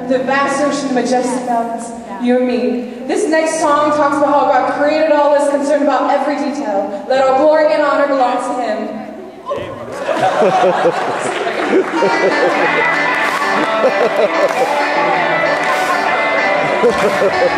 the vast ocean, the majestic mountains, you and me. This next song talks about how God created all this, concerned about every detail. Let all glory and honor belong to Him. Praise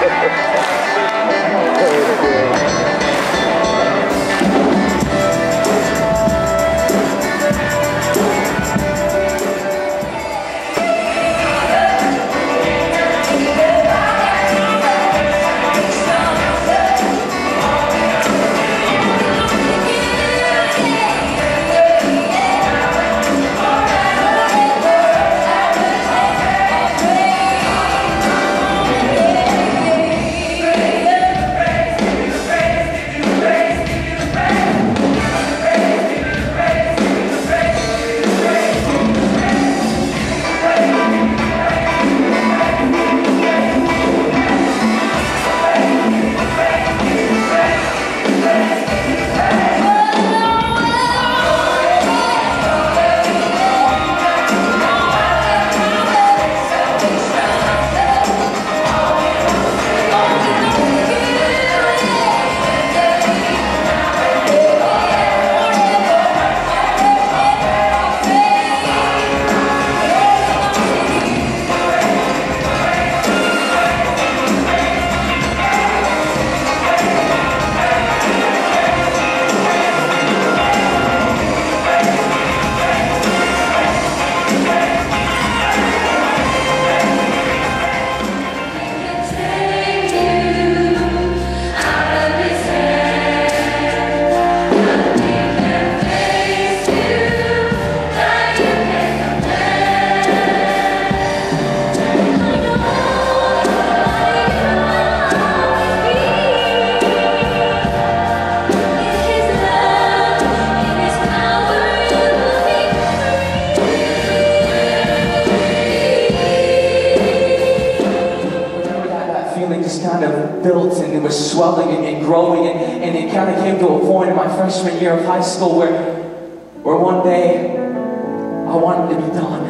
built and it was swelling and growing, and it kind of came to a point in my freshman year of high school where one day I wanted to be done.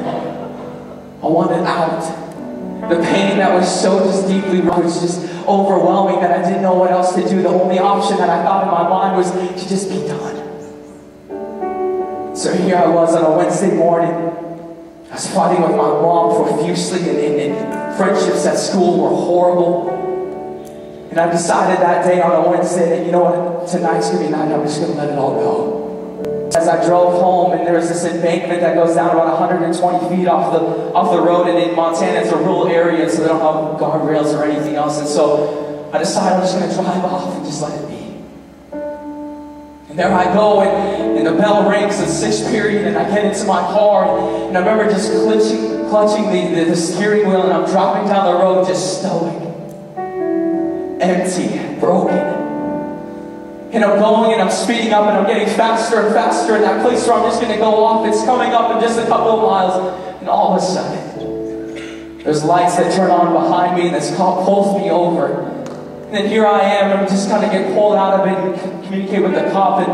I wanted out. The pain that was so just deeply was just overwhelming that I didn't know what else to do. The only option that I thought in my mind was to just be done. So here I was on a Wednesday morning. I was fighting with my mom profusely, and friendships at school were horrible. And I decided that day on a Wednesday that, you know what, tonight's going to be a night I'm just going to let it all go. As I drove home, and there was this embankment that goes down about 120 feet off the road, and in Montana it's a rural area, so they don't have guardrails or anything else. And so I decided I'm just going to drive off and just let it be. And there I go, and the bell rings at 6th period, and I get into my car, and I remember just clutching the steering wheel, and I'm dropping down the road just stoic, empty, broken. And I'm going and I'm speeding up and I'm getting faster and faster, and that place where I'm just going to go off, it's coming up in just a couple of miles, and all of a sudden there's lights that turn on behind me, and this cop pulls me over. And then here I am, I'm just kind of get pulled out of it and communicate with the cop, and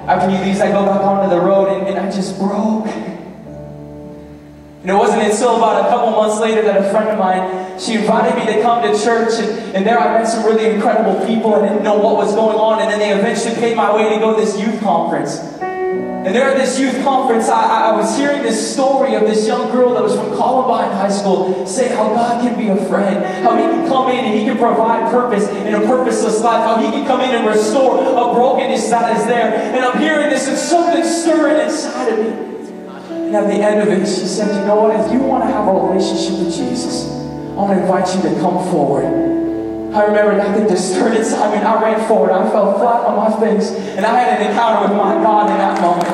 after he leaves I go back onto the road, and I just broke. And it wasn't until about a couple months later that a friend of mine, she invited me to come to church, and there I met some really incredible people. I didn't know what was going on, and then they eventually paid my way to go to this youth conference. And there at this youth conference, I was hearing this story of this young girl that was from Columbine High School say how God can be a friend, how He can come in and He can provide purpose in a purposeless life, how He can come in and restore a brokenness that is there. And I'm hearing this, and something stirring inside of me. And at the end of it, she said, you know what, if you want to have a relationship with Jesus, I want to invite you to come forward. I remember that thing just stirred inside me, and I ran forward. I fell flat on my face, and I had an encounter with my God in that moment.